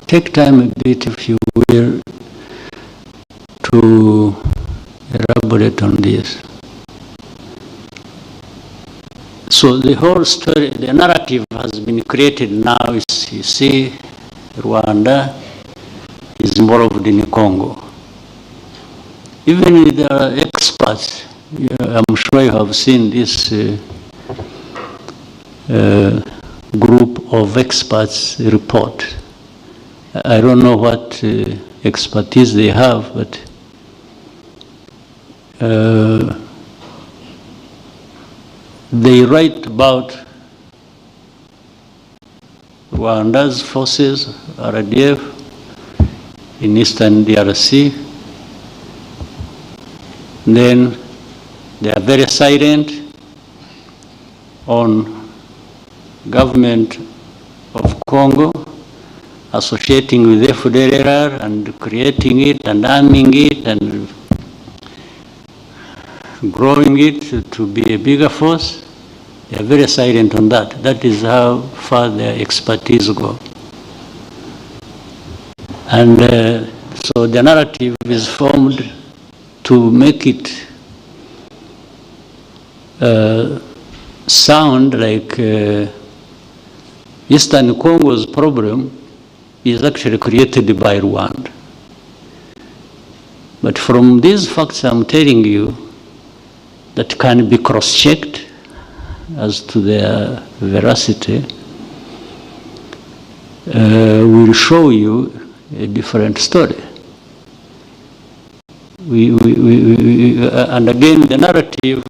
take time a bit, if you will, to elaborate on this. So the whole story, the narrative has been created now. You see, Rwanda is involved in Congo. Even there are experts, I'm sure you have seen this group of experts report. I don't know what expertise they have, but they write about Rwanda's forces, RDF, in eastern DRC. Then they are very silent on government of Congo associating with FPR and creating it and arming it and growing it to be a bigger force. They are very silent on that. That is how far their expertise go. And so the narrative is formed to make it sound like Eastern Congo's problem is actually created by Rwanda. But from these facts I'm telling you that can be cross-checked as to their veracity, will show you a different story. And again, the narrative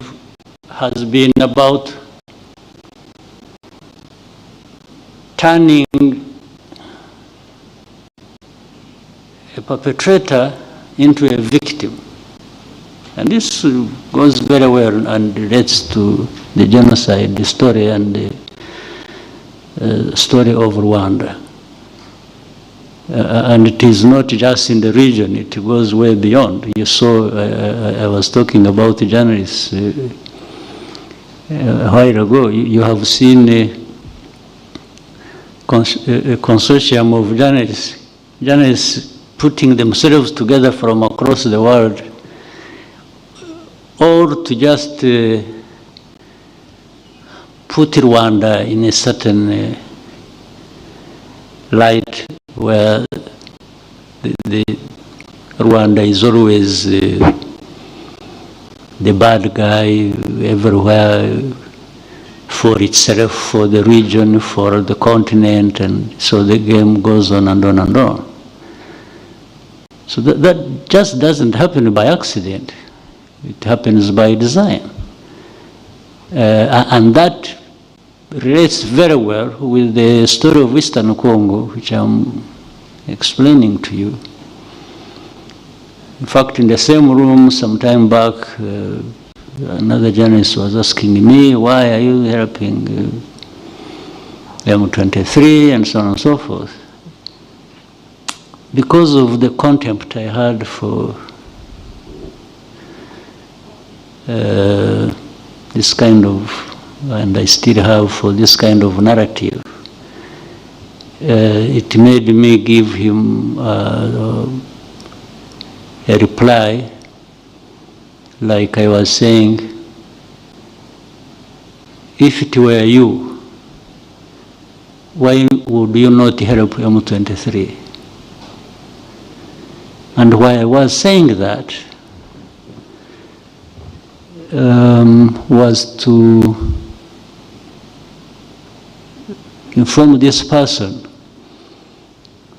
has been about turning a perpetrator into a victim. And this goes very well and relates to the genocide story and the story of Rwanda. And it is not just in the region, it goes way beyond. You saw, I was talking about the journalists a while ago. You have seen a consortium of journalists putting themselves together from across the world, or to just put Rwanda in a certain light where the Rwanda is always the bad guy everywhere, for itself, for the region, for the continent, and so the game goes on and on and on. So that just doesn't happen by accident. It happens by design. And that relates very well with the story of Eastern Congo, which I'm explaining to you. In fact, in the same room some time back, another journalist was asking me, why are you helping M23 and so on and so forth? Because of the contempt I had for this kind of, and I still have for this kind of narrative. It made me give him a reply, like I was saying, if it were you, why would you not help M23? And why I was saying that was to inform this person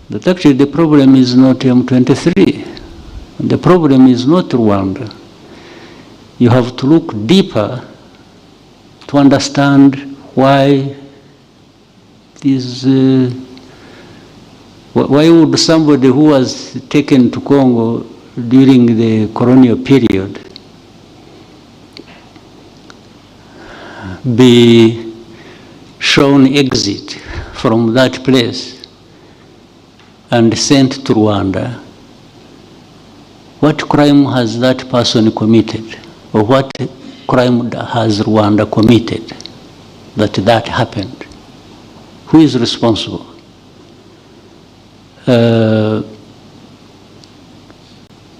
that actually the problem is not M23. The problem is not Rwanda. You have to look deeper to understand why this. Why would somebody who was taken to Congo during the colonial period be shown exit from that place and sent to Rwanda? What crime has that person committed? Or what crime has Rwanda committed that happened? Who is responsible?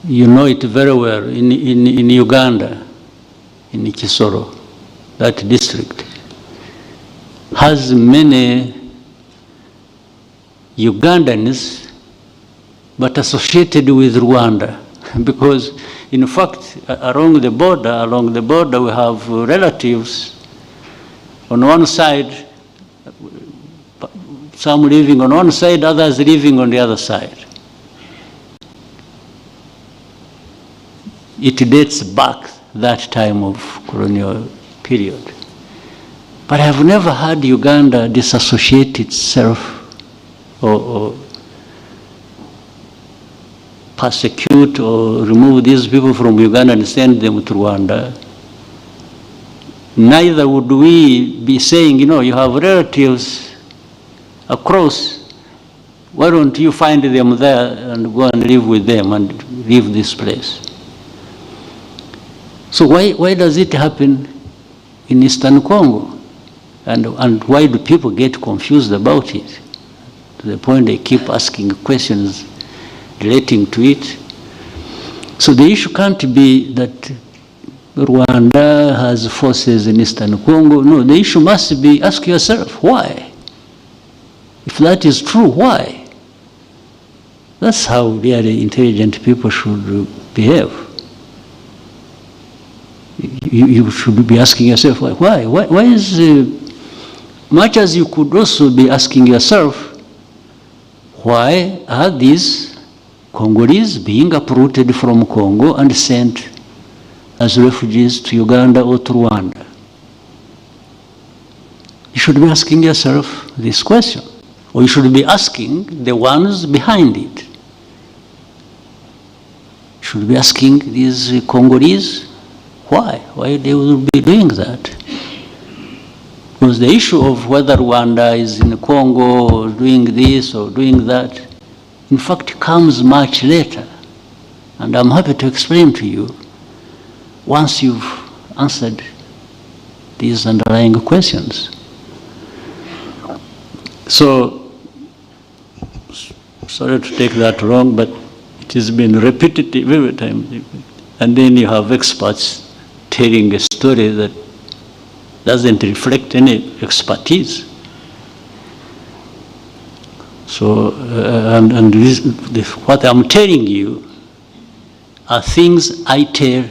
you know it very well, in Uganda, in Kisoro, that district, has many Ugandans, but associated with Rwanda. Because, in fact, along the border we have relatives on one side, some living on one side, others living on the other side. It dates back that time of colonial period. But I have never had Uganda disassociate itself or persecute or remove these people from Uganda and send them to Rwanda. Neither would we be saying, you know, you have relatives across, why don't you find them there and go and live with them and leave this place? So why does it happen in Eastern Congo? And why do people get confused about it? To the point they keep asking questions relating to it. So the issue can't be that Rwanda has forces in Eastern Congo. No, the issue must be, ask yourself, why? If that is true, why? That's how really intelligent people should behave. You should be asking yourself, why? Why is, much as you could also be asking yourself, why are these Congolese being uprooted from Congo and sent as refugees to Uganda or to Rwanda? You should be asking yourself this question, or you should be asking the ones behind it. You should be asking these Congolese why they will be doing that. Because the issue of whether Rwanda is in Congo or doing this or doing that, in fact, comes much later. And I'm happy to explain to you once you've answered these underlying questions. So, sorry to take that wrong, but it has been repetitive every time. And then you have experts telling a story that doesn't reflect any expertise. So, what I'm telling you are things I tell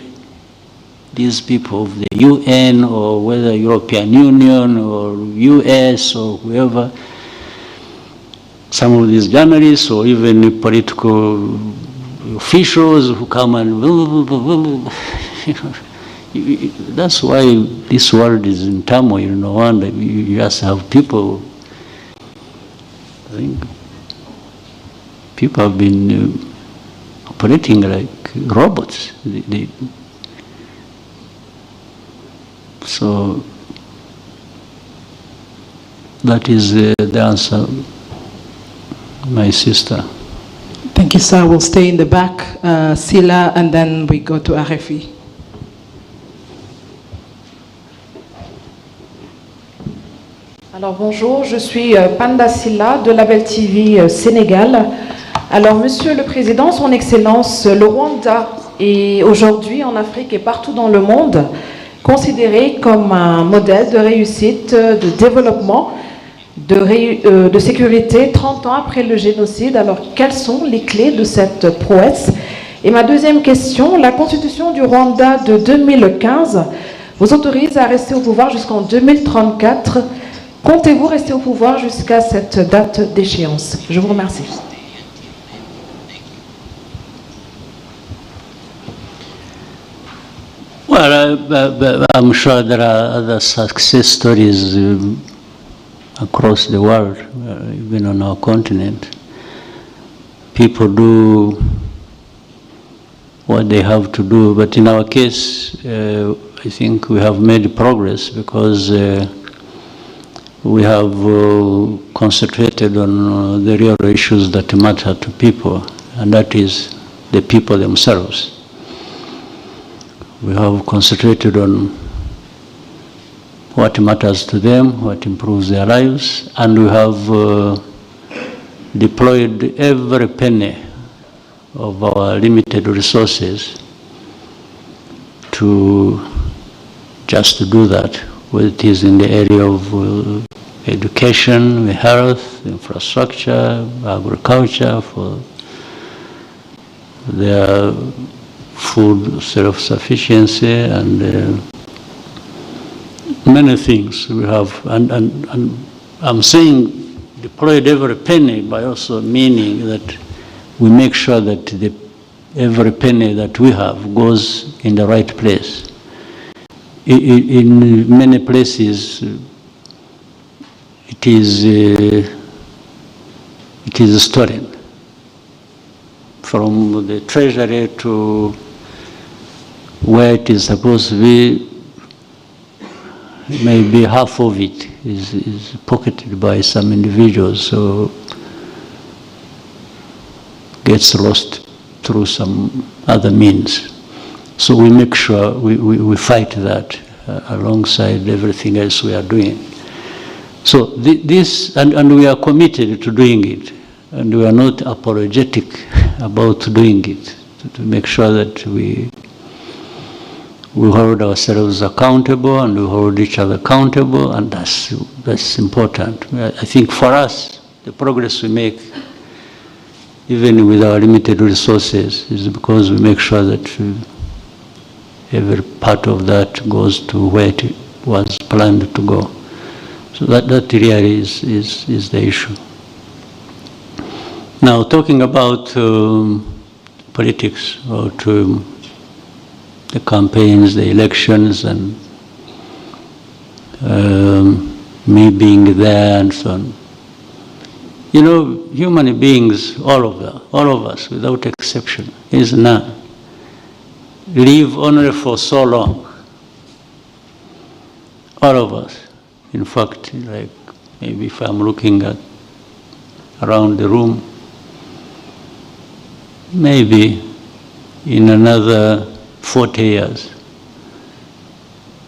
these people of the UN or whether European Union or US or whoever, some of these journalists or even political officials who come and that's why this world is in turmoil. No wonder you just have people. I think people have been operating like robots. So that is the answer, my sister. Thank you, sir. We'll stay in the back, Sila, and then we go to RFI. Alors bonjour, je suis Panda Silla de Label TV Sénégal. Alors Monsieur le Président, Son Excellence, le Rwanda est aujourd'hui en Afrique et partout dans le monde considéré comme un modèle de réussite, de développement, de sécurité 30 ans après le génocide. Alors quelles sont les clés de cette prouesse? Et ma deuxième question, la constitution du Rwanda de 2015 vous autorise à rester au pouvoir jusqu'en 2034. Comptez-vous rester au pouvoir jusqu'à cette date d'échéance? Je vous remercie. Well, I'm sure there are other success stories across the world, even on our continent. People do what they have to do, but in our case, I think we have made progress because we have concentrated on the real issues that matter to people, and that is the people themselves. We have concentrated on what matters to them, what improves their lives, and we have deployed every penny of our limited resources to just do that, whether it is in the area of education, health, infrastructure, agriculture, for their food self-sufficiency, and many things we have. And I'm saying deployed every penny by also meaning that we make sure that every penny that we have goes in the right place. In many places, it is stolen from the treasury to where it is supposed to be. Maybe half of it is pocketed by some individuals, so gets lost through some other means. So we make sure we fight that alongside everything else we are doing. So this, and we are committed to doing it, and we are not apologetic about doing it, to make sure that we hold ourselves accountable and we hold each other accountable, and that's important. I think for us, the progress we make, even with our limited resources, is because we make sure that every part of that goes to where it was planned to go. So that really is the issue. Now, talking about politics, about the campaigns, the elections, and me being there and so on. You know, human beings, all of us, without exception, is none, live only for so long. All of us. In fact, like maybe if I'm looking at around the room, maybe in another 40 years,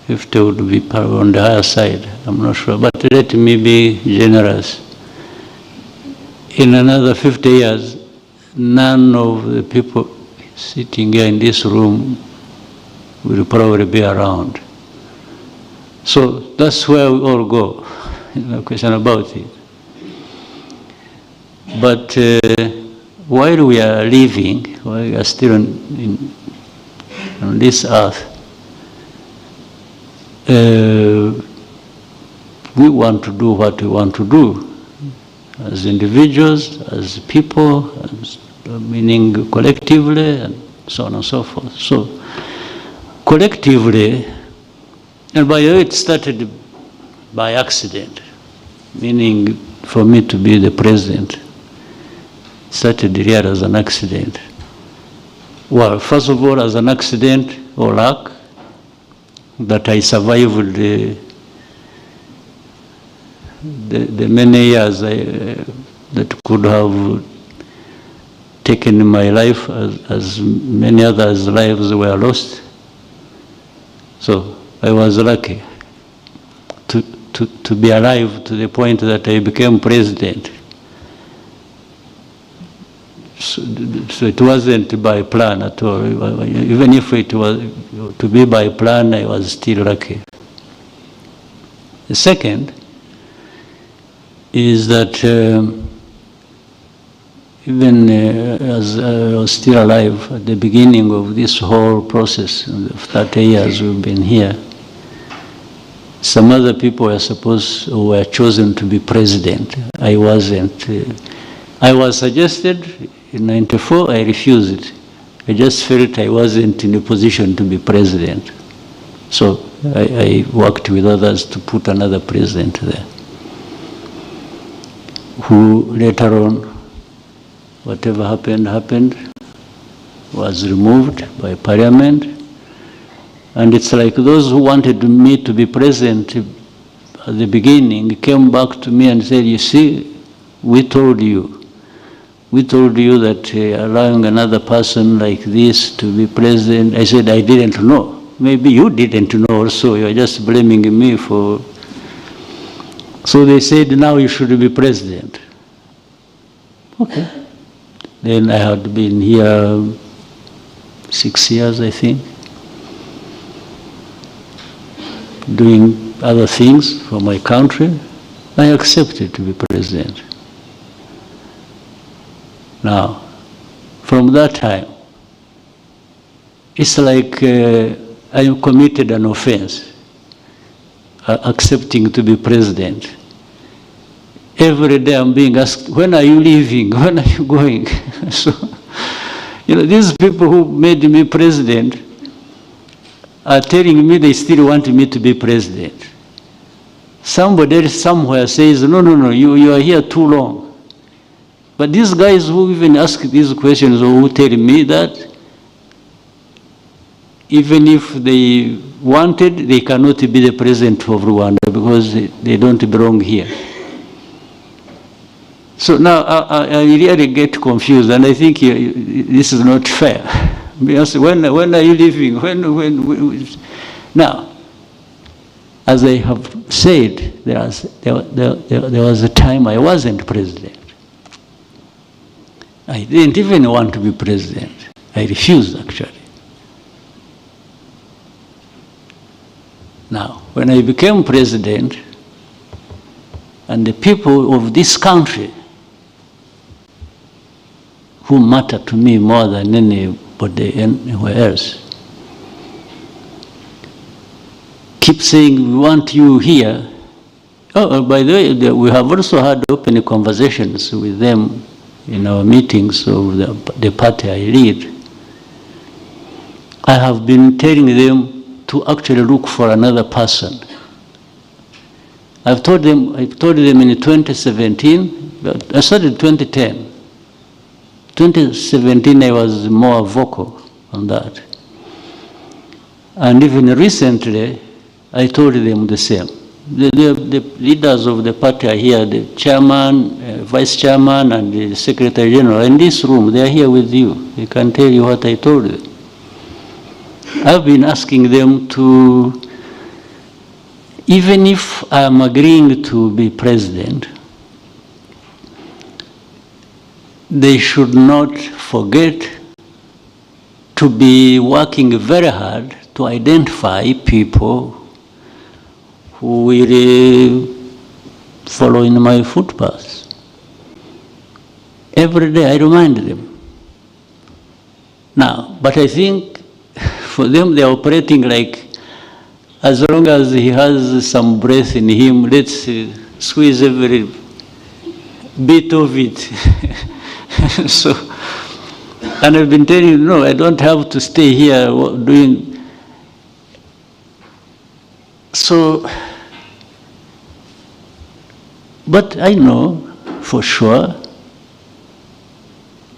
50 would be on the higher side, I'm not sure, but let me be generous. In another 50 years, none of the people sitting here in this room will probably be around. So that's where we all go, no question about it. But while we are living, while we are still on this earth, we want to do what we want to do as individuals, as people, meaning collectively, and so on and so forth. So collectively, and by the way, it started by accident, meaning for me to be the president. It started here as an accident. Well, first of all, as an accident or luck, that I survived the many years that could have taken my life, as many others' lives were lost. So I was lucky to be alive to the point that I became president. So it wasn't by plan at all. Even if it was to be by plan, I was still lucky. The second is that even as I was still alive at the beginning of this whole process of 30 years we've been here, some other people were chosen to be president. I wasn't. I was suggested in '94, I refused. I just felt I wasn't in a position to be president. So I worked with others to put another president there, who later on, whatever happened, was removed by Parliament. And it's like those who wanted me to be president at the beginning came back to me and said, you see, we told you that allowing another person like this to be president. I said, I didn't know. Maybe you didn't know also, you're just blaming me for. So they said, now you should be president. Okay. Then I had been here 6 years, I think, doing other things for my country. I accepted to be president. Now, from that time, it's like I committed an offense, accepting to be president. Every day I'm being asked, when are you leaving? When are you going? So, these people who made me president are telling me they still want me to be president. Somebody somewhere says, no, you are here too long. But these guys who even ask these questions or who tell me that, even if they wanted, they cannot be the president of Rwanda because they don't belong here. So now I really get confused, and I think this is not fair. Because when are you leaving? When? Now, as I have said, there was a time I wasn't president. I didn't even want to be president. I refused, actually. Now, when I became president, and the people of this country, who matter to me more than anybody anywhere else, keep saying, we want you here. Oh, by the way, we have also had open conversations with them in our meetings of the party I lead. I have been telling them to actually look for another person. I've told them in 2017, but I started 2010. 2017, I was more vocal on that. And even recently, I told them the same. The leaders of the party are here, the chairman, vice chairman, and the secretary general in this room. They are here with you. They can tell you what I told them. I've been asking them to, even if I'm agreeing to be president, they should not forget to be working very hard to identify people who will follow in my footpaths. Every day I remind them. Now, but I think for them they're operating like, as long as he has some breath in him, let's squeeze every bit of it. So, and I've been telling you, no, I don't have to stay here doing. So, but I know for sure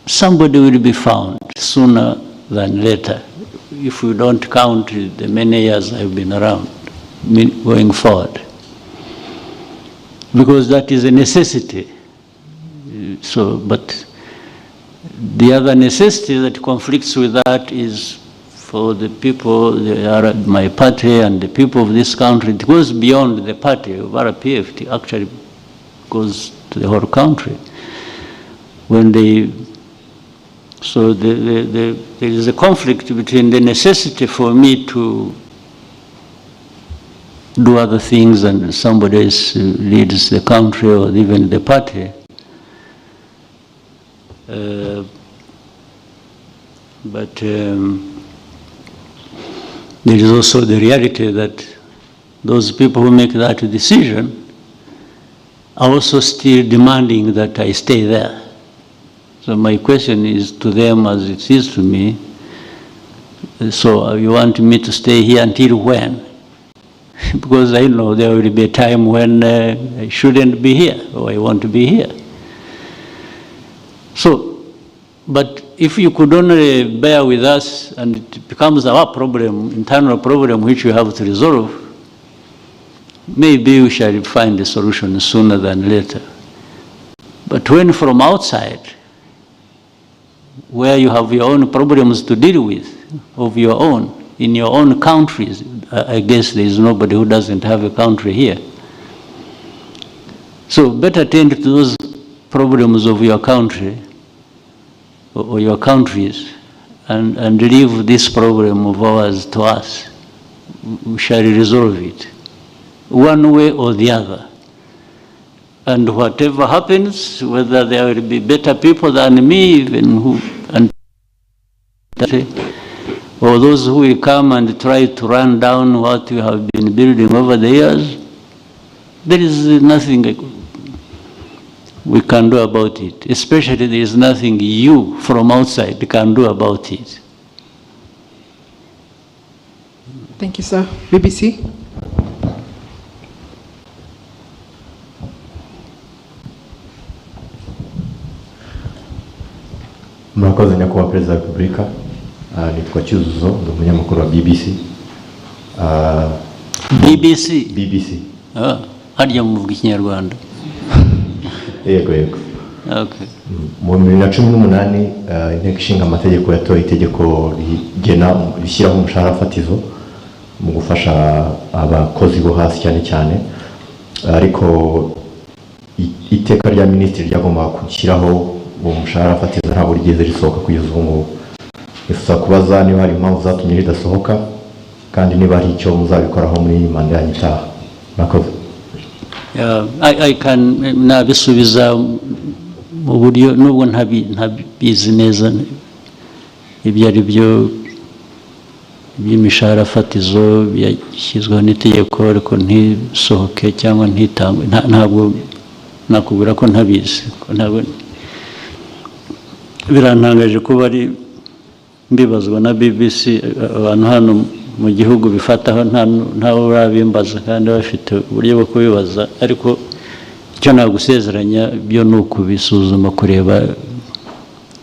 somebody will be found sooner than later, if we don't count the many years I've been around, going forward. Because that is a necessity. So, but the other necessity that conflicts with that is for the people, they are my party and the people of this country. It goes beyond the party of RPF. It actually goes to the whole country. When they, so there is a conflict between the necessity for me to do other things and somebody else leads the country or even the party. But there is also the reality that those people who make that decision are also still demanding that I stay there. So my question is to them as it is to me, so you want me to stay here until when? Because I know there will be a time when I shouldn't be here or I want to be here. So, but if you could only bear with us and it becomes our problem, internal problem which we have to resolve, maybe we shall find a solution sooner than later. But when from outside, where you have your own problems to deal with, of your own, in your own countries, I guess there is nobody who doesn't have a country here. So better tend to those problems of your country or your countries and leave this problem of ours to us. We shall resolve it, one way or the other. And whatever happens, whether there will be better people than me, even or those who will come and try to run down what we have been building over the years, there is nothing we can do about it. Especially there is nothing you from outside can do about it. Thank you, sir. BBC. Murakoze nyakubahwa Perezida wa Repubulika. Nitwa Cyuzuzo, ndi umunyamakuru wa BBC. BBC? Harya muvuga Ikinyarwanda? Yego. Okay. Mu 2018 inteko ishinga amategeko yatoye itegeko rishyiraho umushahara fatizo mu gufasha abakozi bo hasi cyane, ariko iteka rya minisitiri ryagomba gushyiraho uwo mushahara fatizo ntabwo rigeze risohoka kugeza ubu ngubu. Nifuza kubaza niba hari impamvu zatumye ridasohoka kandi niba hari icyo muzabikoraho muri manda yanyu itaha. Murakoze. I can nabisubiza mu buryo nubwo ntabizi neza ibyo ari byo by'imishahara fatizo byashyizweho n'itegeko ariko ntisohoke cyangwa ntitangwe. Ntabwo nakubwira ko ntabizi. Birantangaje kuba ari mbibazwa na BBC, abantu hano mu gihugu bifataho ntawe urabimbaza kandi bafite uburyo bwo kubibaza, ariko icyo nagusezeranya byo ni ukubisuzuma kureba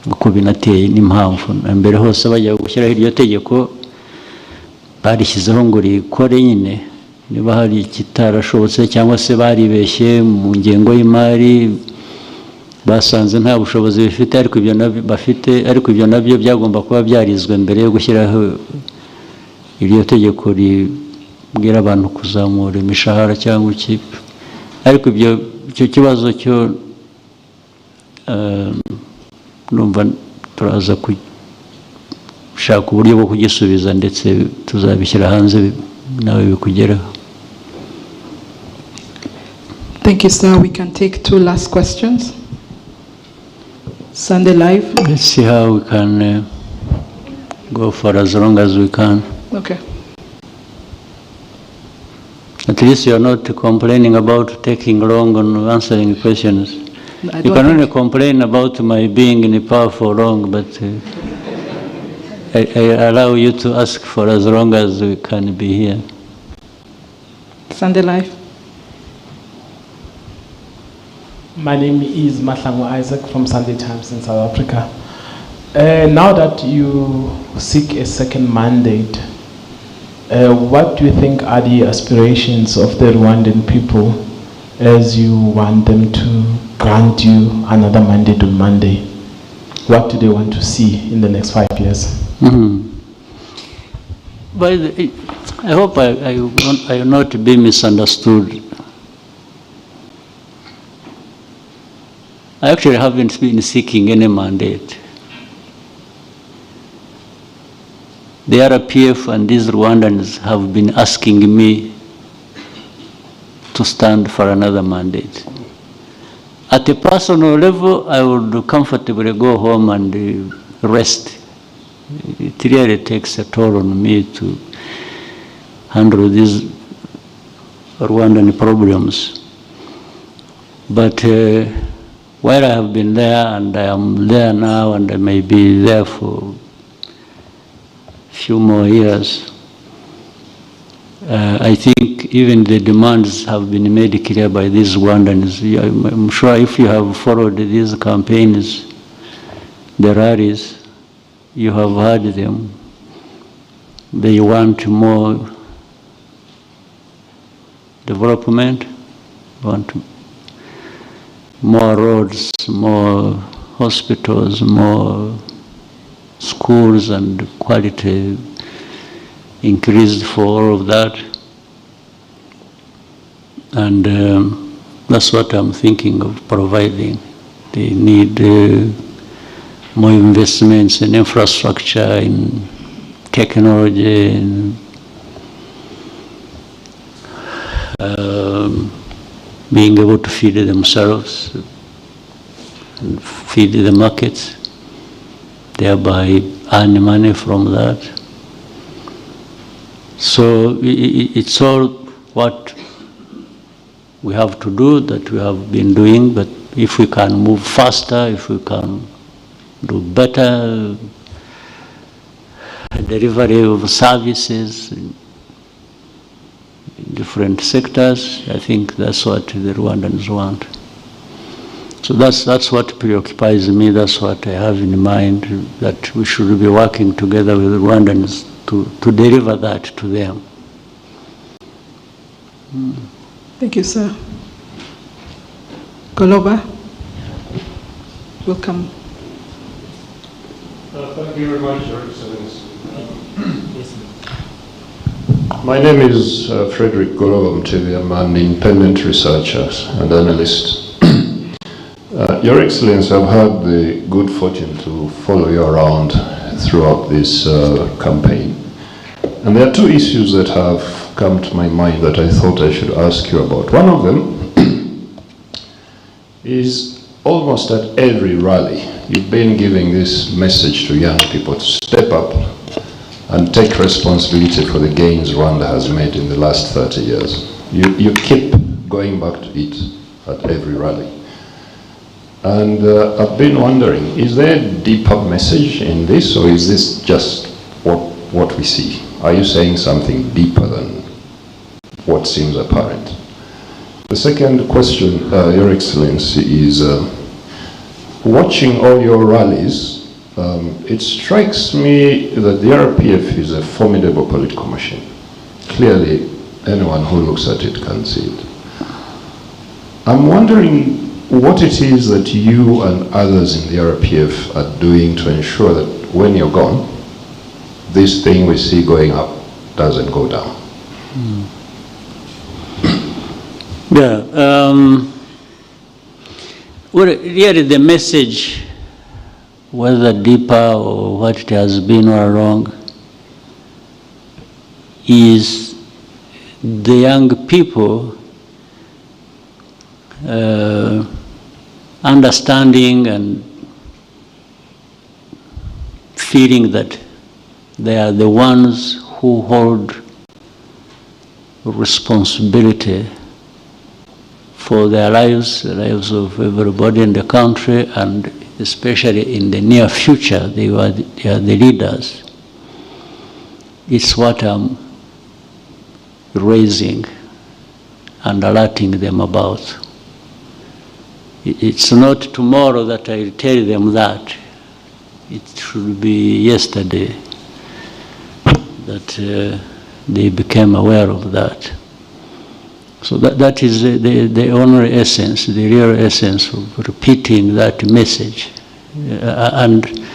uko binateye n'impamvu. Mbere hose bajya gushyiraho iryo tegeko barishyizeho ngo rikore nyine, niba hari ikitarashobotse cyangwa se baribeshye mu ngengo y'imari basanze nta bushobozi bifite, ariko ibyo nabyo byagomba kuba byarizwe mbere yo gushyiraho iryo tegeko ribwira abantu kuzamura imishahara cyangwa iki. Ariko icyo kibazo cyo numva turaza gushaka uburyo bwo kugisubiza ndetse tuzabishyira hanze nawe bikugeraho. Thank you, sir. We can take 2 last questions. Sunday Live. Let's see how we can go for as long as we can. Okay. At least you are not complaining about taking long on answering questions. You can only complain about my being in power for long, but I allow you to ask for as long as we can be here. Sunday Live. My name is Mahlangu Isaac from Sunday Times in South Africa. Now that you seek a second mandate, what do you think are the aspirations of the Rwandan people as you want them to grant you another mandate on Monday? What do they want to see in the next 5 years? But I hope I will not be misunderstood. I actually haven't been seeking any mandate. The RPF and these Rwandans have been asking me to stand for another mandate. At a personal level, I would comfortably go home and rest. It really takes a toll on me to handle these Rwandan problems. But while I have been there, and I am there now, and I may be there for a few more years, I think even the demands have been made clear by these Rwandans. I'm sure if you have followed these campaigns, the rallies, you have heard them. They want more development, want more roads, more hospitals, more schools, and quality increased for all of that. And that's what I'm thinking of providing. They need more investments in infrastructure, in technology, in being able to feed themselves and feed the markets, thereby earn money from that. So it's all what we have to do, that we have been doing, but if we can move faster, if we can do better delivery of services in different sectors, I think that's what the Rwandans want. So that's what preoccupies me, that's what I have in mind, that we should be working together with the Rwandans to deliver that to them. Thank you, sir. Goloba, welcome. Thank you very much, Your Excellency. My name is Frederick Goloba Mtevi. I'm an independent researcher and analyst. Your Excellency, I've had the good fortune to follow you around throughout this campaign. And there are two issues that have come to my mind that I thought I should ask you about. One of them is almost at every rally, you've been giving this message to young people to step up and take responsibility for the gains Rwanda has made in the last 30 years. You keep going back to it at every rally. And I've been wondering, is there a deeper message in this, or is this just what we see? Are you saying something deeper than what seems apparent? The second question, Your Excellency, is watching all your rallies, it strikes me that the RPF is a formidable political machine. Clearly, anyone who looks at it can see it. I'm wondering what it is that you and others in the RPF are doing to ensure that when you're gone, this thing we see going up doesn't go down. Yeah, well, really the message, whether deeper or what it has been all along, is the young people understanding and feeling that they are the ones who hold responsibility for their lives, the lives of everybody in the country, and especially in the near future, they are the leaders. It's what I'm raising and alerting them about. It's not tomorrow that I'll tell them that. It should be yesterday that they became aware of that. So that is the only essence, the real essence of repeating that message. And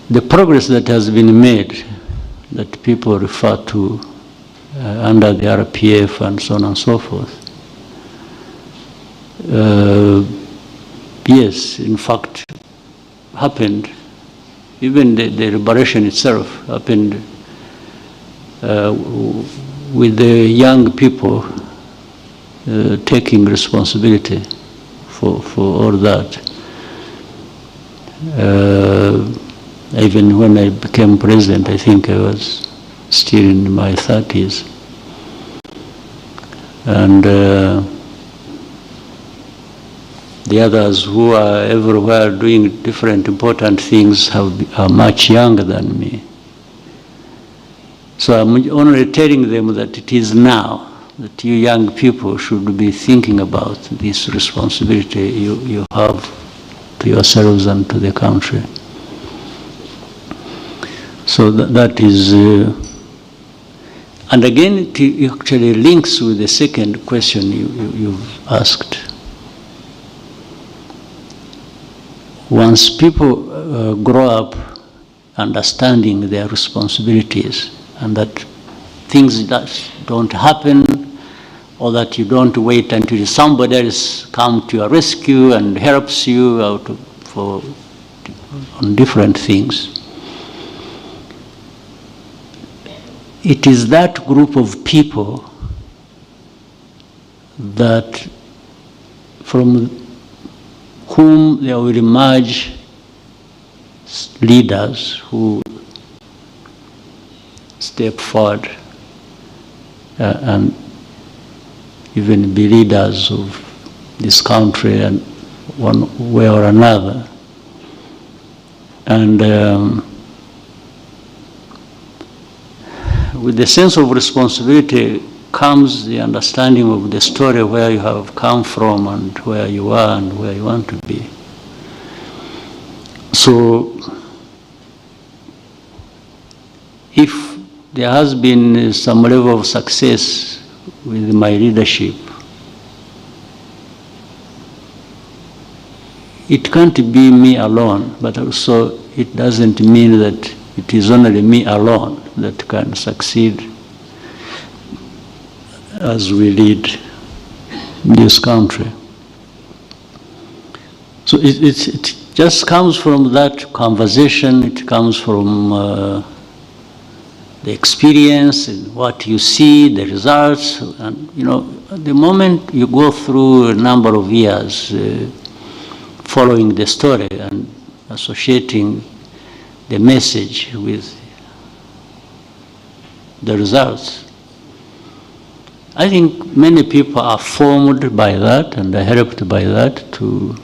the progress that has been made, that people refer to under the RPF and so on and so forth. Yes, in fact, happened. Even the liberation itself happened with the young people taking responsibility for all that. Even when I became president, I think I was still in my 30s. And the others who are everywhere doing different important things are much younger than me. So I'm only telling them that it is now that you young people should be thinking about this responsibility you have to yourselves and to the country. So that is, and again it actually links with the second question you've asked. Once people grow up understanding their responsibilities and that things that don't happen or that you don't wait until somebody else comes to your rescue and helps you out on different things. It is that group of people that from whom there will emerge leaders who step forward and even be leaders of this country and one way or another. And with the sense of responsibility comes the understanding of the story, where you have come from and where you are and where you want to be. So if there has been some level of success with my leadership, it can't be me alone, but also it doesn't mean that it is only me alone that can succeed as we lead this country. So it just comes from that conversation, it comes from the experience and what you see, the results, and the moment you go through a number of years following the story and associating the message with the results, I think many people are formed by that and are helped by that to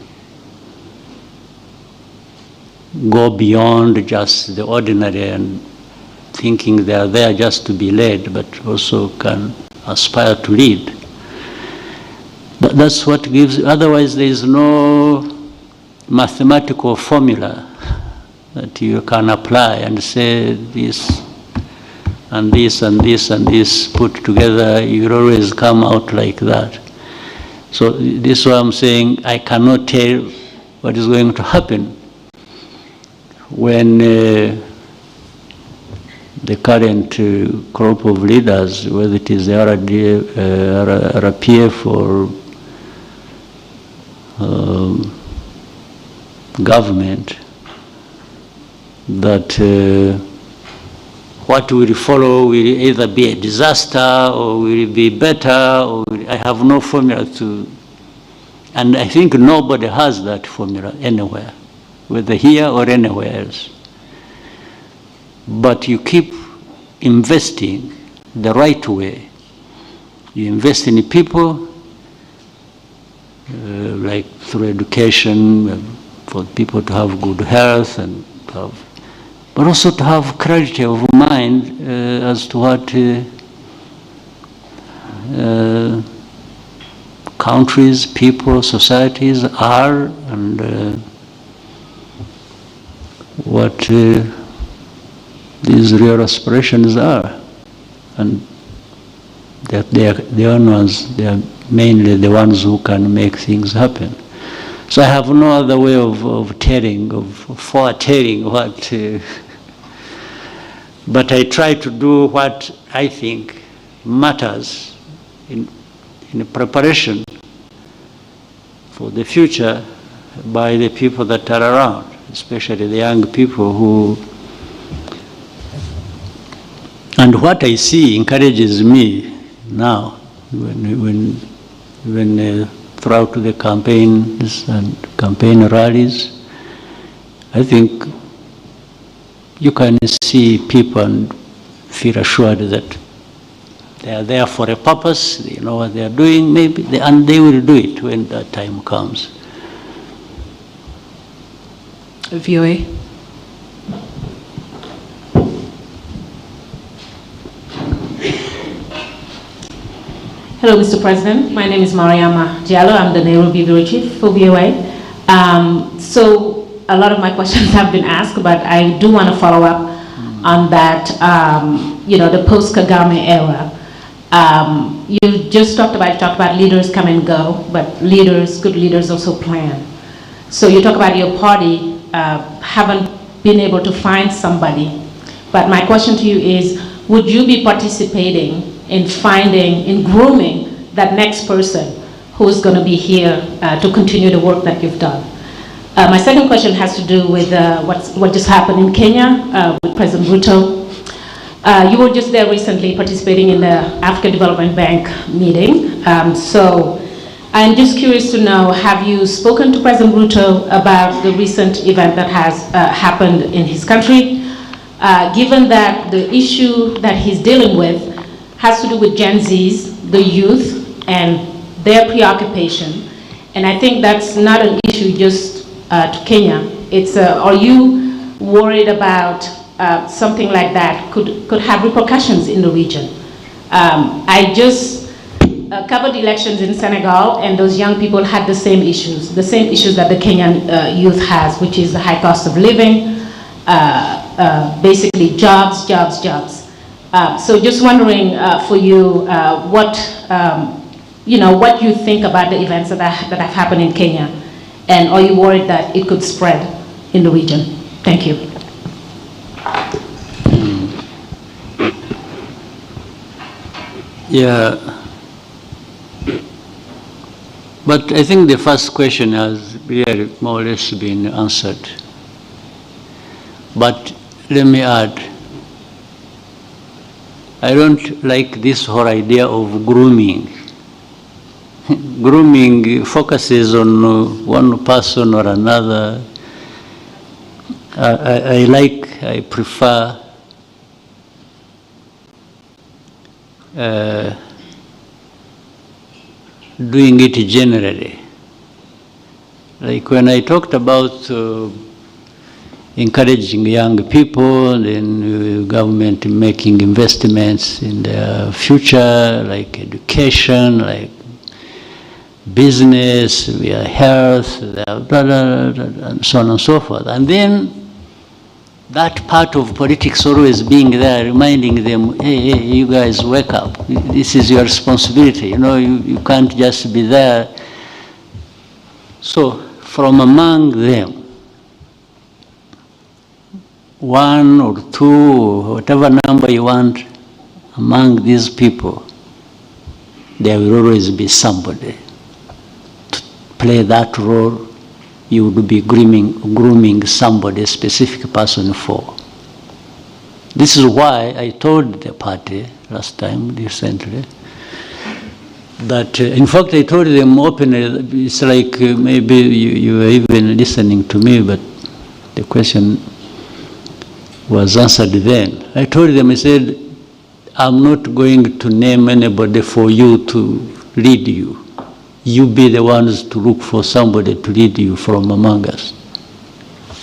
go beyond just the ordinary and thinking they are there just to be led, but also can aspire to lead. That's what gives, otherwise there is no mathematical formula that you can apply and say this and this and this and this put together, you will always come out like that. So this is why I'm saying I cannot tell what is going to happen when the current crop of leaders, whether it is the RPF or government, that what will follow will either be a disaster or will be better, or I have no formula to, and I think nobody has that formula anywhere, whether here or anywhere else. But you keep investing the right way. You invest in people, like through education, for people to have good health and have, but also to have clarity of mind as to what countries, people, societies are, and what these real aspirations are. And that they are mainly the ones who can make things happen. So I have no other way of foretelling what, but I try to do what I think matters in preparation for the future by the people that are around, especially the young people who, and what I see encourages me now when throughout the campaigns and campaign rallies, I think you can see people and feel assured that they are there for a purpose, they know what they are doing, maybe, and they will do it when that time comes. VOA. Hello, Mr. President. My name is Mariama Diallo. I'm the Nairobi Bureau Chief for VOA. So a lot of my questions have been asked, but I do want to follow up on that, the post-Kagame era. You just talked about leaders come and go, but good leaders also plan. So you talk about your party haven't been able to find somebody. But my question to you is, would you be participating in grooming that next person who's going to be here to continue the work that you've done. My second question has to do with what just happened in Kenya with President Ruto. You were just there recently participating in the African Development Bank meeting. So I'm just curious to know, have you spoken to President Ruto about the recent event that has happened in his country? Given that the issue that he's dealing with has to do with Gen Zs, the youth, and their preoccupation. And I think that's not an issue just to Kenya. It's, are you worried about something like that could have repercussions in the region? I just covered elections in Senegal, and those young people had the same issues that the Kenyan youth has, which is the high cost of living, basically jobs. So just wondering for you what you think about the events that have happened in Kenya, and are you worried that it could spread in the region? Thank you. Yeah, but I think the first question has really more or less been answered. But let me add, I don't like this whole idea of grooming. Grooming focuses on one person or another. I prefer doing it generally. Like when I talked about encouraging young people and government making investments in their future, like education, like business, their health, and so on and so forth. And then that part of politics always being there, reminding them, hey, you guys wake up. This is your responsibility. You know, you can't just be there. So from among them, one or two, or whatever number you want, among these people, there will always be somebody to play that role. You would be grooming somebody, a specific person for. This is why I told the party last time, recently, that, in fact, I told them openly, it's like maybe you were even listening to me, but the question was answered then. I told them, I said, I'm not going to name anybody for you to lead you. You be the ones to look for somebody to lead you from among us.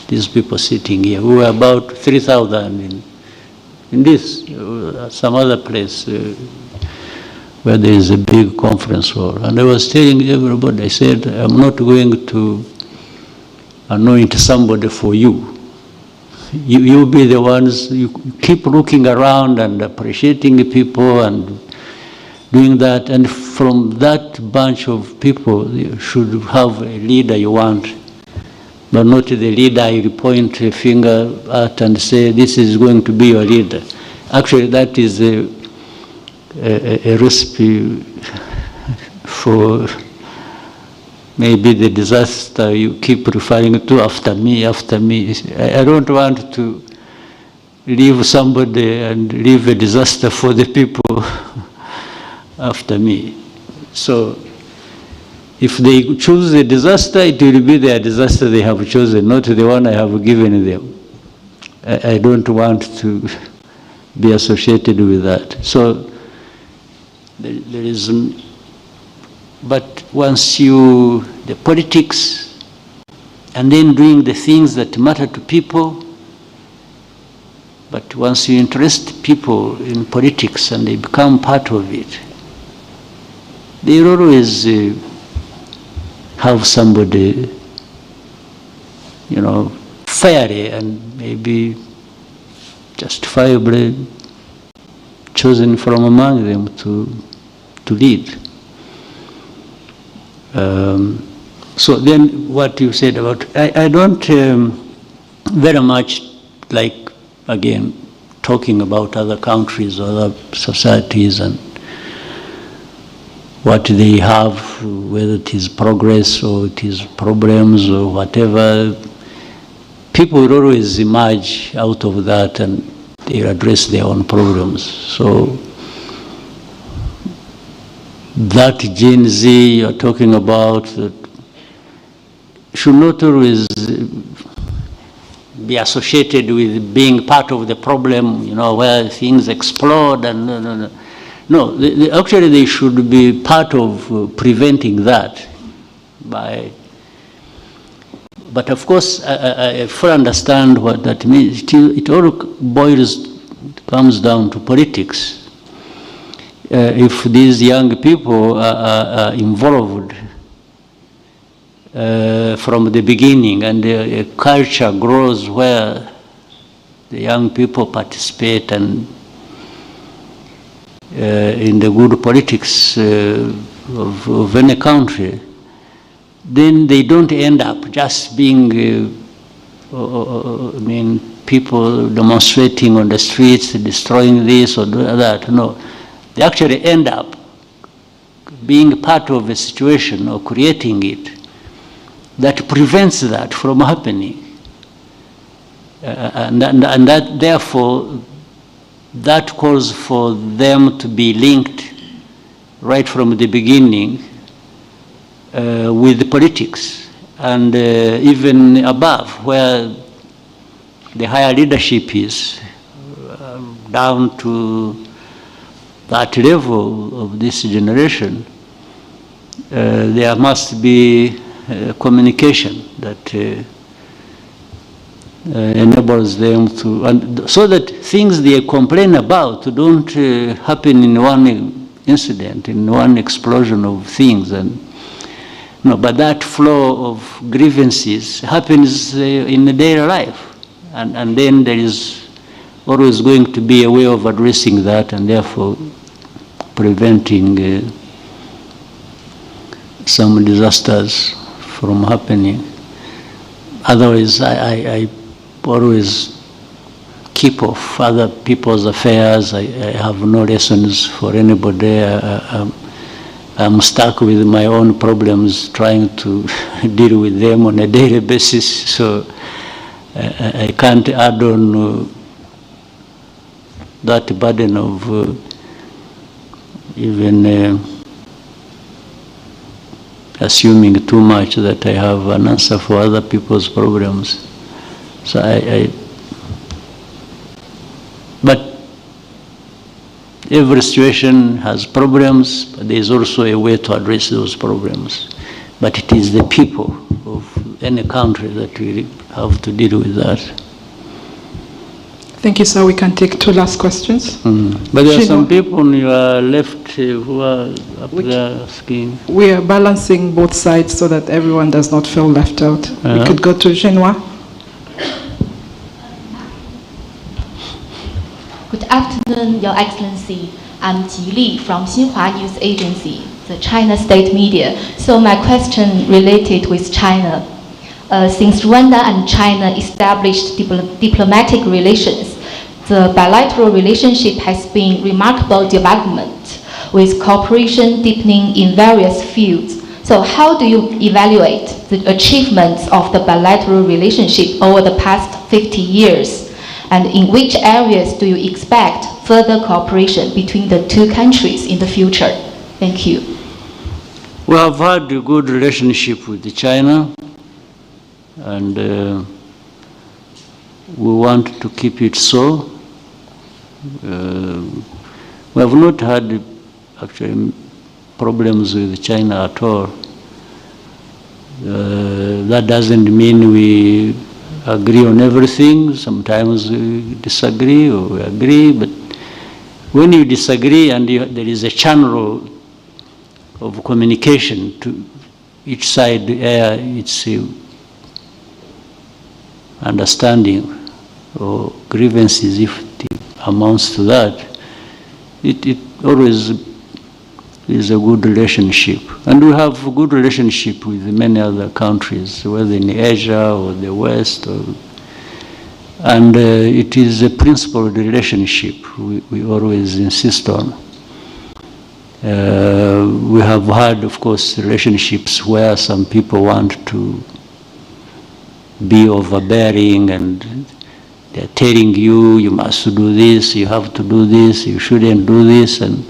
These people sitting here, we were about 3,000 in this, some other place where there is a big conference hall. And I was telling everybody, I said, I'm not going to anoint somebody for you. You be the ones, you keep looking around and appreciating people and doing that, and from that bunch of people, you should have a leader you want, but not the leader you point a finger at and say, this is going to be your leader. Actually, that is a recipe for maybe the disaster you keep referring to, after me, after me. I don't want to leave somebody and leave a disaster for the people after me. So if they choose a disaster, it will be their disaster they have chosen, not the one I have given them. I don't want to be associated with that. So there is, but once the politics, and then doing the things that matter to people, but once you interest people in politics and they become part of it, they always have somebody, fairly and maybe justifiably chosen from among them to lead. So then what you said about, I don't very much like, again, talking about other countries or other societies, and what they have, whether it is progress or it is problems or whatever. People will always emerge out of that and they address their own problems. So that Gen Z you're talking about should not always be associated with being part of the problem, you know, where things explode and no, actually they should be part of preventing that by. But of course, I fully understand what that means. It all comes down to politics. If these young people are involved from the beginning and a culture grows where the young people participate and in the good politics of any country, then they don't end up just being, people demonstrating on the streets, destroying this or that. No, they actually end up being part of a situation or creating it that prevents that from happening. And that, therefore, that calls for them to be linked right from the beginning with the politics, and even above, where the higher leadership is, down to that level of this generation, there must be communication that enables them to, and so that things they complain about don't happen in one incident, in one explosion of things. And no, but that flow of grievances happens in the daily life, and then there is always going to be a way of addressing that, and therefore preventing some disasters from happening. Otherwise, I always keep off other people's affairs. I have no lessons for anybody. I'm stuck with my own problems, trying to deal with them on a daily basis, so I can't add on that burden of even assuming too much that I have an answer for other people's problems. So but every situation has problems, but there is also a way to address those problems. But it is the people of any country that we have to deal with that. Thank you, sir. We can take two last questions. But there are some people on your left who are up there asking. We are balancing both sides so that everyone does not feel left out. We could go to Genoa. Good afternoon, Your Excellency. I'm Ji Li from Xinhua News Agency, the China state media. So my question related with China. Since Rwanda and China established diplomatic relations, the bilateral relationship has been remarkable development, with cooperation deepening in various fields. So how do you evaluate the achievements of the bilateral relationship over the past 50 years? And in which areas do you expect further cooperation between the two countries in the future? Thank you. We have had a good relationship with China, and we want to keep it so. We have not had actually problems with China at all. That doesn't mean we agree on everything. Sometimes we disagree or we agree, but when you disagree and there is a channel of communication to each side, it's understanding or grievances, if it amounts to that, it always is a good relationship. And we have a good relationship with many other countries, whether in Asia or the West, and it is a principled relationship we always insist on. We have had, of course, relationships where some people want to be overbearing and they're telling you, you must do this, you have to do this, you shouldn't do this. And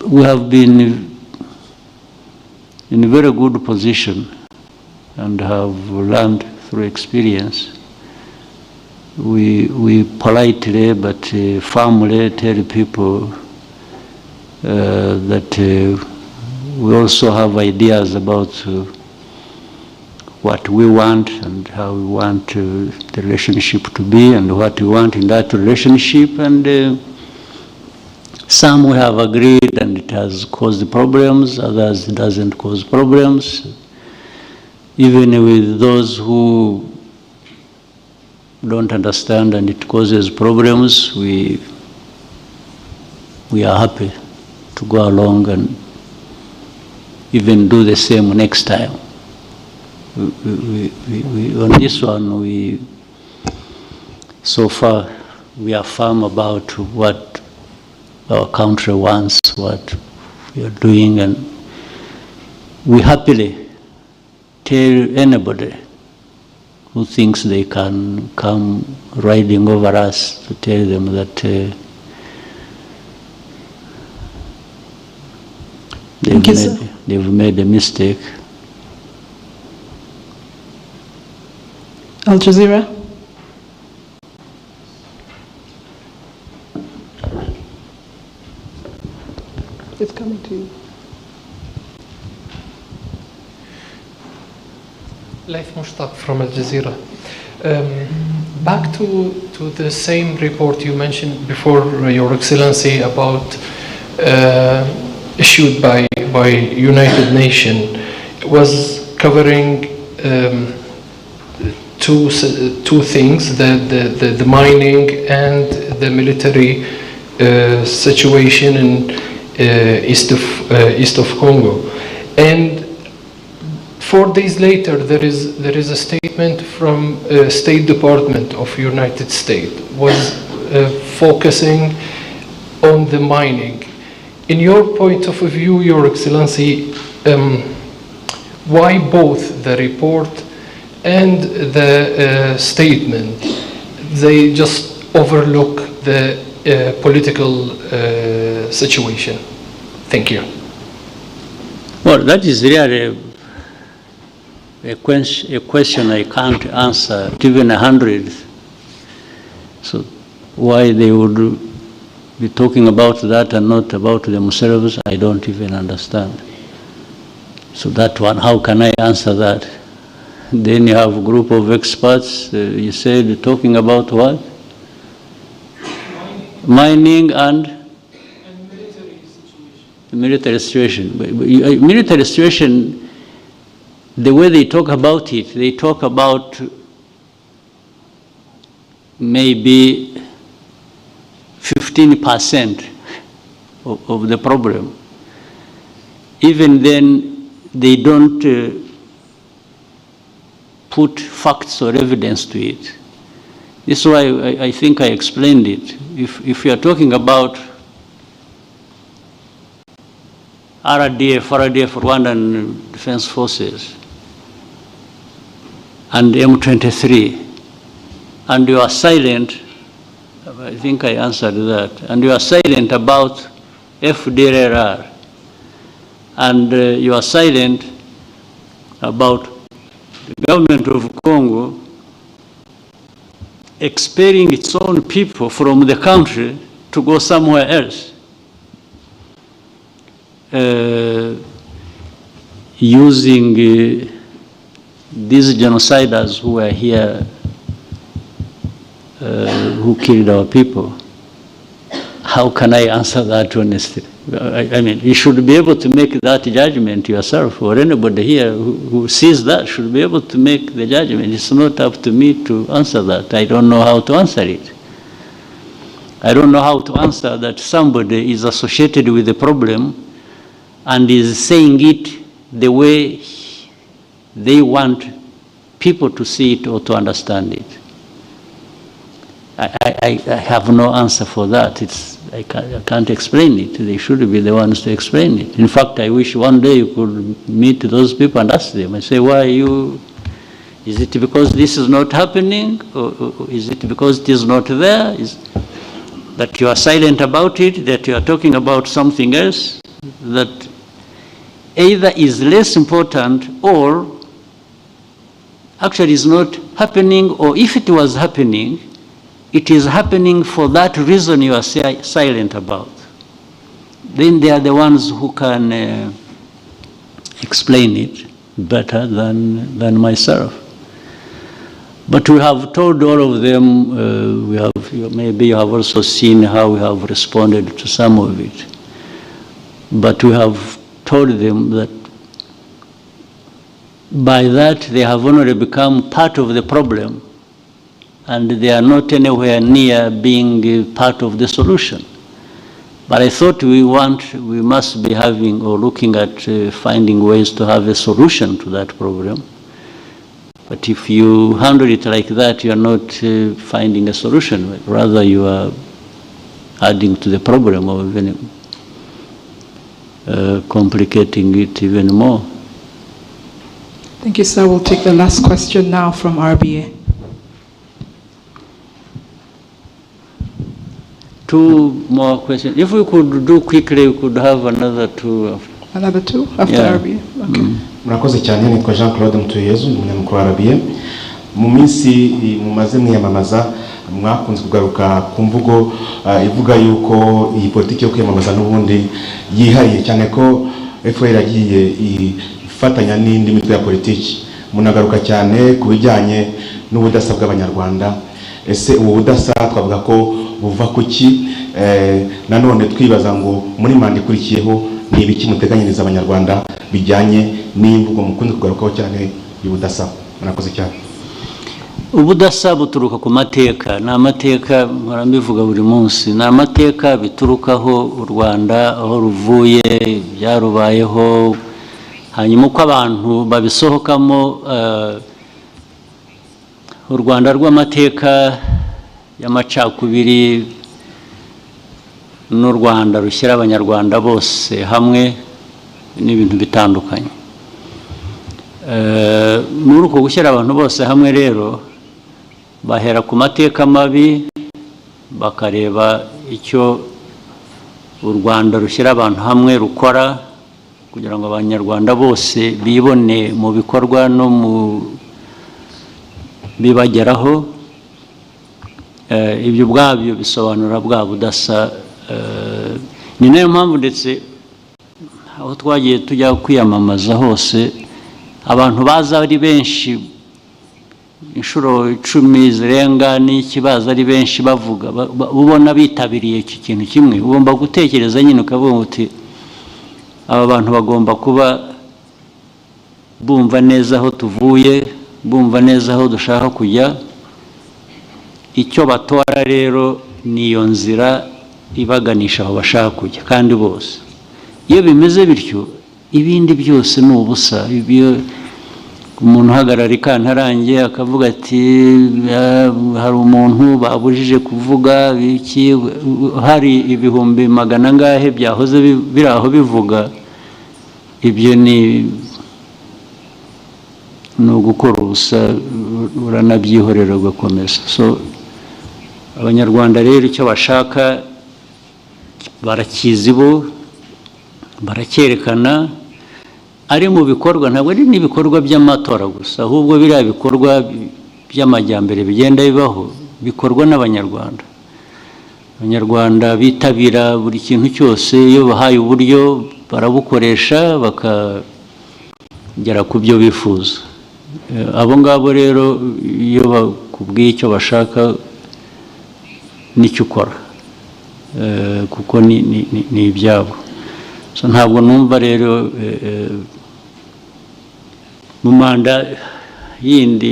we have been in a very good position and have learned through experience. We politely but firmly tell people that we also have ideas about what we want and how we want the relationship to be and what we want in that relationship. And some we have agreed and it has caused problems, others it doesn't cause problems. Even with those who don't understand and it causes problems, we are happy to go along and even do the same next time. On this one, so far, we are firm about what our country wants, what we are doing, and we happily tell anybody who thinks they can come riding over us to tell them that they've made a mistake. Al Jazeera. It's coming to you. Laith Mushtaq from Al Jazeera. Back to the same report you mentioned before, Your Excellency, about issued by United Nations. It was covering two things: the mining and the military situation in east of Congo. And 4 days later, there is a statement from State Department of United States was focusing on the mining. In your point of view, Your Excellency, why both the report and the statement, they just overlook the political situation? Thank you. Well, that is really a question I can't answer, even 100. So why they would be talking about that and not about themselves, I don't even understand. So that one, how can I answer that? Then you have a group of experts, you said, talking about what? Mining and military situation. Military situation, the way they talk about it, they talk about maybe 15% of the problem. Even then, they don't put facts or evidence to it. This is why I think I explained it. If you are talking about RDF, Rwandan Defense Forces, and M23, and you are silent, I think I answered that, and you are silent about FDLR, and you are silent about the government of Congo expelling its own people from the country to go somewhere else, using these genociders who are here, who killed our people. How can I answer that honestly? I mean, you should be able to make that judgment yourself, or anybody here who sees that should be able to make the judgment. It's not up to me to answer that. I don't know how to answer it. I don't know how to answer that somebody is associated with the problem and is saying it the way they want people to see it or to understand it. I have no answer for that. I can't explain it. They should be the ones to explain it. In fact, I wish one day you could meet those people and ask them. I say, why you, is it because this is not happening? Or is it because it is not there? Is that you are silent about it, that you are talking about something else that either is less important or actually is not happening, or if it was happening, it is happening for that reason you are silent about. Then they are the ones who can explain it better than myself. But we have told all of them, maybe you have also seen how we have responded to some of it. But we have told them that by that they have only become part of the problem, and they are not anywhere near being part of the solution. But I thought we must be having or looking at finding ways to have a solution to that problem. But if you handle it like that, you are not finding a solution. Rather, you are adding to the problem or even complicating it even more. Thank you, sir. We'll take the last question now from RBA. Two more questions. If we could do quickly, we could have another two. Another two after RBA? Okay. Murakoze cyane, nitwa Jean Claude Mutuyezu, umunyamakuru wa RBA. Mu minsi mumaze mwiyamamaza mwakunze kugaruka ku mvugo ivuga yuko iyi politiki yo kwiyamamaza n'ubundi yihariye cyane ko FPR yagiye ifatanya n'indi mitwe ya politiki. Munagaruka cyane ku bijyanye n'ubudasa bw'Abanyarwanda. Ese ubu budasa twavuga ko buva kuki? Nanone twibaza ngo muri manda ikurikiyeho ni ibiki muteganyiriza Abanyarwanda bijyanye n'imvugo mukunze kugarukaho cyane y'ubudasa? Murakoze cyane. Ubudasa buturuka ku mateka. Ni amateka mbivuga buri munsi. Ni amateka biturukaho u Rwanda aho ruvuye, byarubayeho, hanyuma uko abantu babisohokamo. U Rwanda rw'amateka y'amacakubiri n'u Rwanda rushyira Abanyarwanda bose hamwe n'ibintu bitandukanye. Muri uko gushyira abantu bose hamwe rero bahera ku mateka mabi bakareba icyo u Rwanda rushyira abantu hamwe rukora kugira ngo Abanyarwanda bose bibone mu bikorwa no mu bibageraho. Ibyo ubwabyo bisobanura bwa budasa. Ni nayo mpamvu ndetse aho twagiye tujya kwiyamamaza hose abantu baza ari benshi, inshuro 10 zirenga n'ikibazo ari benshi bavuga, ubona bitabiriye iki kintu kimwe. Ugomba gutekereza nyine ukavuga uti aba bantu bagomba kuba bumva neza aho tuvuye, bumva neza aho dushaka kujya. Icyo batora rero niyo nzira ibaganisha aho bashaka kujya, kandi bose. Iyo bimeze bityo ibindi byose ni ubusa. Umuntu uhagarara ikantarange akavuga ati hari umuntu babujije kuvuga iki, hari ibihumbi magana ngahe byahoze biri aho bivuga, ibyo ni ugukora ubusa, uranabyihorera ugakomeza. So Abanyarwanda rero icyo bashaka barakizi, bo baracyerekana ari mu bikorwa. Ntabwo ari n'ibikorwa by'amatora gusa, ahubwo biriya bikorwa by'amajyambere bigenda bibaho bikorwa n'Abanyarwanda. Abanyarwanda bitabira buri kintu cyose, iyo bahaye uburyo barabukoresha bakagera ku byo bifuza. Abo ngabo rero iyo bakubwiye icyo bashaka n'icyo ukora, kuko ni ibyabo. So ntabwo numva rero mu manda yindi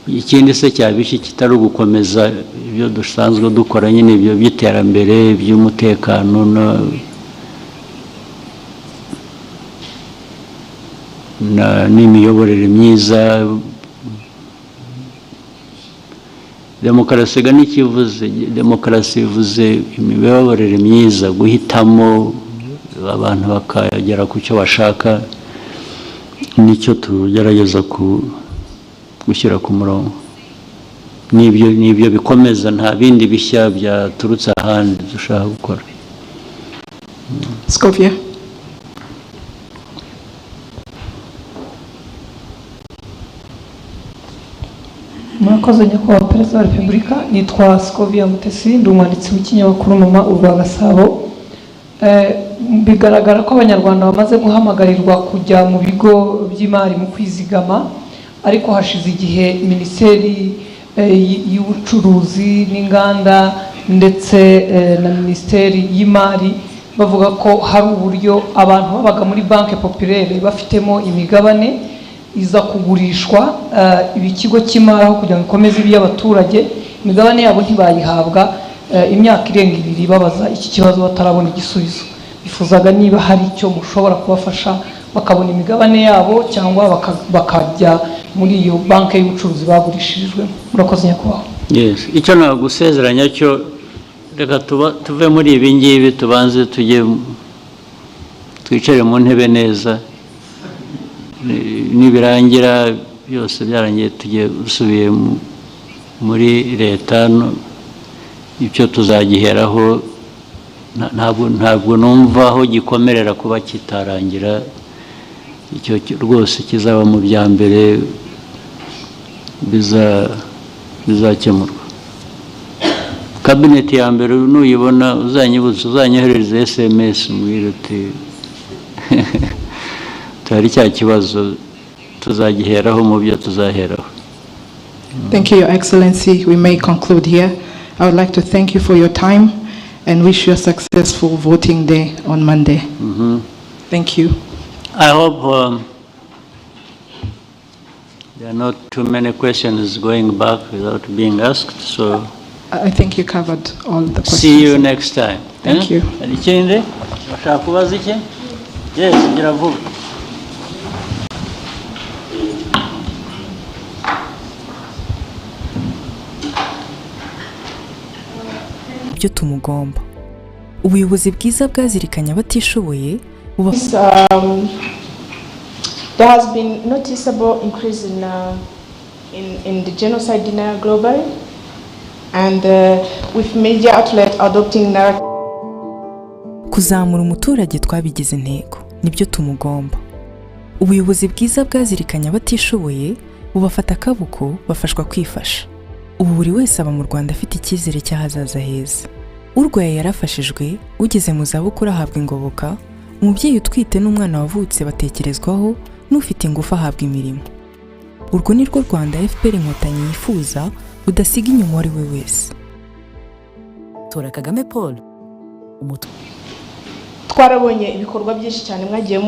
ikindi se cyabishye kitari ugukomeza ibyo dusanzwe dukora nyine, ibyo by'iterambere, by'umutekano n'imiyoborere myiza. demokarasi ga n'ikivuze demokarasi ivuze imiyoborere myiza guhitamo abantu bakagera ku cyo bashaka nicyo tugerageza gushyira ku murongo nibyo bikomeza nta bindi bishya byaturutse ahandi dushaka gukora. Scovia. Murakoze nyakubahwa Perezida wa Repubulika, nitwa Scovia Mutesi, ndi umwanditsi w'ikinyamakuru Mama urwa Gasabo. Bigaragara ko abanyarwanda bamaze guhamagarirwa kujya mu bigo by'imari mu kwizigama, ariko hashize igihe Minisiteri y'Ubucuruzi n'Inganda ndetse na Minisiteri y'Imari bavuga ko hari uburyo abantu babaga muri banki populaire bafitemo imigabane iza kugurishwa ikigo cy'imari aho kugira ngo ikomeze iby'abaturage, imigabane yabo ntibayihabwa imyaka irenga 2 babaza iki kibazo batarabona igisubizo. Bifuzaga niba hari icyo mushobora kubafasha bakabona imigabane yabo cyangwa bakajya muri iyo banki y'ubucuruzi bagurishirijwe. Murakoze nyakubahwa. Yes, icyo nagusezeranya cyo reka tuve muri ibi ngibi tubanze tujye twicare mu ntebe neza, nibirangira byose byarangiye tujye usubiye muri leta icyo tuzagiheraho. Ntabwo numva aho gikomerera kuba kitarangira, icyo rwose kizaba mu bya mbere bizakemurwa. Kabineti ya mbere nuyibona uzanyibuza uzanyoherereza SMS mbwira uti tuhari cya kibazo tuzagiheraho mu byo tuzaheraho. Thank you, Your Excellency. We may conclude here. I would like to thank you for your time and wish you a successful voting day on Monday. Thank you. I hope there are not too many questions going back without being asked, so I think you covered all the questions. See you next time. Thank you. Ikindi bashaka kubaza iki? Yes, gira vuba. Ibyo tumugomba. Ubuyobozi bwiza bwazirikanya abatishoboye There has been noticeable increase in the genocide denial globally, and with media outlets adopting narrative. Kuzamura umuturage twabigize intego nibyo tumugomba. Ubuyobozi bwiza bwazirikanya abatishoboye bubafata akaboko bafashwa kwifasha. Ubu buri wese aba mu Rwanda afite icyizere cy'ahazaza heza. Urwaye yarafashijwe, ugeze mu zabukuru ahabwa ingoboka, umubyeyi utwite n'umwana wavutse batekerezwaho, n'ufite ingufu ahabwa imirimo. Urwo ni rwo Rwanda FPR Inkotanyi yifuza udasiga inyuma uwo ari we wese. Tora Kagame Paul. Twarabonye ibikorwa byinshi cyane mwagiye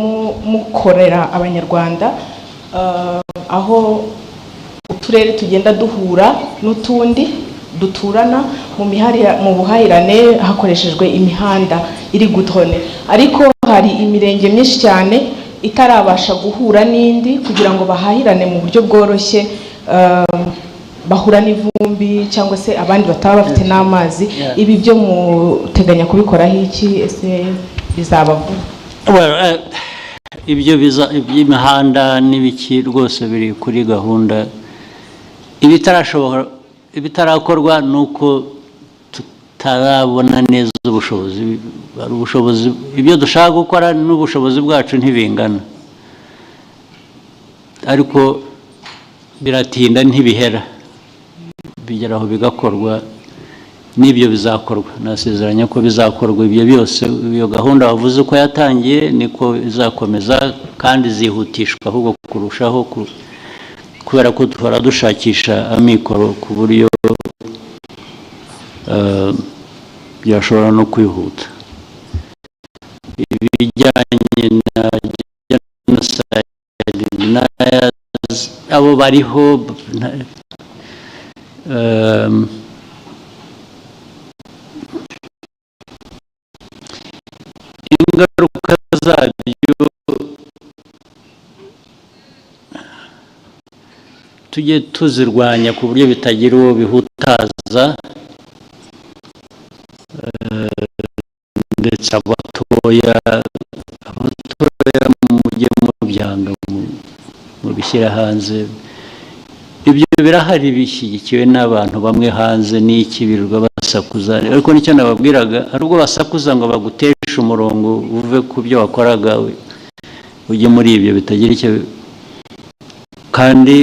mukorera abanyarwanda, aho uturere tugenda duhura n'utundi duturana mu buhahirane hakoreshejwe imihanda iri gutone, ariko hari imirenge myinshi cyane itarabasha guhura n'indi kugira ngo bahahirane mu buryo bworoshye, bahura n'ivumbi cyangwa se abandi bataba bafite n'amazi. Ibi byo muteganya kubikoraho iki? Ese bizaba vuba? Ibyo by'imihanda n'ibiki rwose biri kuri gahunda. Ibitarakorwa nuko tutarabona neza ubushobozi ibyo dushaka gukora n'ubushobozi bwacu ntibingana, ariko biratinda ntibihera, bigeraho bigakorwa. N'ibyo bizakorwa, nasezeranya ko bizakorwa. Ibyo byose iyo gahunda wavuze ko yatangiye niko izakomeza kandi zihutishwa ahubwo kurushaho, kubera ko duhora dushakisha amikoro ku buryo byashobora no kwihuta. Ibijyanye na genocide abo bariho, ingaruka zabyo tujye tuzirwanya ku buryo bitagira uwo bihutaza, ndetse abatoya mujye mubyanga mubishyira hanze. Ibyo birahari bishyigikiwe n'abantu bamwe hanze n'iki birirwa basakuza, ariko nicyo nababwiraga, ari ubwo basakuza ngo baguteshe umurongo uve ku byo wakoraga ujye muri ibyo bitagira icyo. Kandi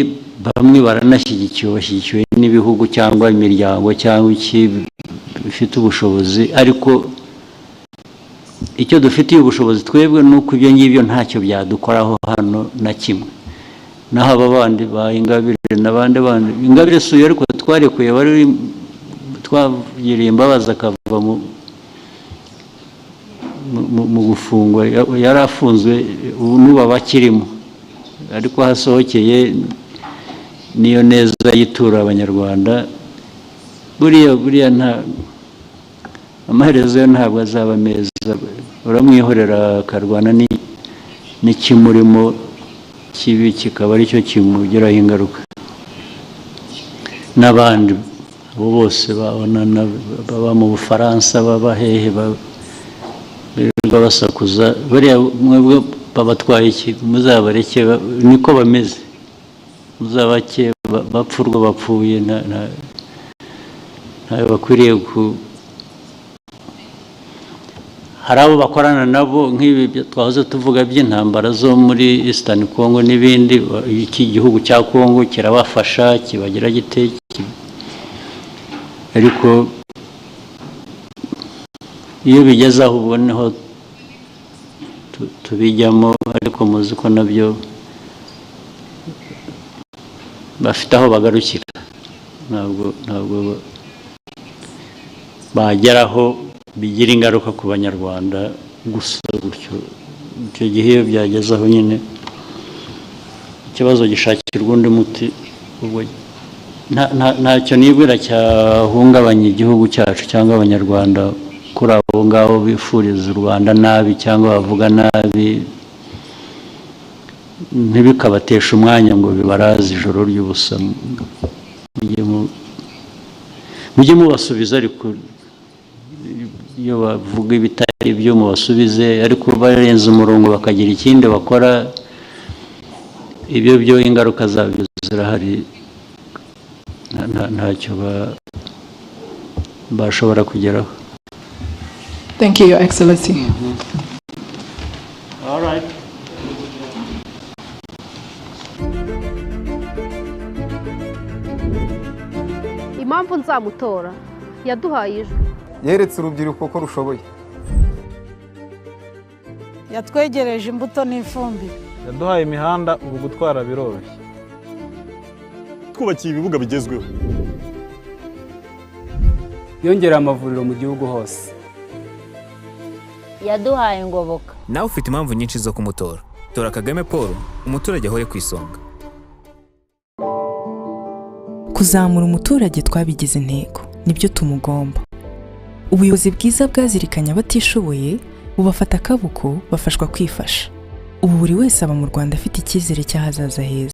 bamwe baranashyigikiwe, bashyigikiwe n'ibihugu cyangwa imiryango cyangwa iki bifite ubushobozi, ariko icyo dufitiye ubushobozi twebwe nuko ibyo ngibyo ntacyo byadukoraho hano na kimwe. Naho aba bandi ba Ingabire n'abandi bandi, Ingabire suye ariko twarekuye, bari twagiriye imbabazi akava mu gufungwa, yari afunzwe, ubu n'ubu abakirimo, ariko hasohokeye niyo neza yitura abanyarwanda. Buriya nta amaherezo yo ntabwo azaba meza, uramwihorera akarwana n'ikimurimo kibi, kikaba aricyo kimugiraho ingaruka. N'abandi abo bose babonana, baba mu Bufaransa, baba hehe, birirwa basakuza, bariya mwebwe babatwaye iki? Muzabareke, niko bameze, muzabake bapfa urwo bapfuye, ntayo bakwiriye hari abo bakorana nabo nk'ibi twahoze tuvuga by'intambara zo muri Eastern Congo n'ibindi. Iki gihugu cya Congo kirabafasha, kibagira gite, ariko iyo bigeze aho uboneho tubijyamo, ariko muzi ko nabyo bafite aho bagarukira, ntabwo bageraho bigira ingaruka ku banyarwanda gusa gutyo. Icyo gihe iyo byageze aho nyine ikibazo gishakirwa undi muti, ubwo ntacyo nibwira cyahungabanya igihugu cyacu cyangwa abanyarwanda kuri abo ngabo bifuriza u Rwanda nabi cyangwa bavuga nabi, ntibikabatesha umwanya ngo bibaraze ijoro ry'ubusa. Mujye mubasubiza, ariko iyo bavuga ibitari byo mubasubize, ariko barenze umurongo bakagira ikindi bakora, ibyo byo ingaruka zabyo zirahari, ntacyo bashobora kugeraho. Thank you, Your Excellency. All right. Impamvu nzamutora yaduhaye ijwi, yeretse urubyiruko ko rushoboye, yatwegereje imbuto n'ifumbire, yaduhaye imihanda, ubu gutwara biroroshye, twubakiye ibibuga bigezweho, yongereye amavuriro mu gihugu hose, yaduhaye ingoboka. Nawe ufite impamvu nyinshi zo kumutora. Tora Kagame Paul, umuturage ahore ku isonga. Kuzamura umuturage twabigize intego, nibyo tumugomba. Ubuyobozi bwiza bwazirikanye abatishoboye, bubafata akaboko, bafashwa kwifasha. Ubu buri wese aba mu Rwanda afite icyizere cy'ahazaza heza.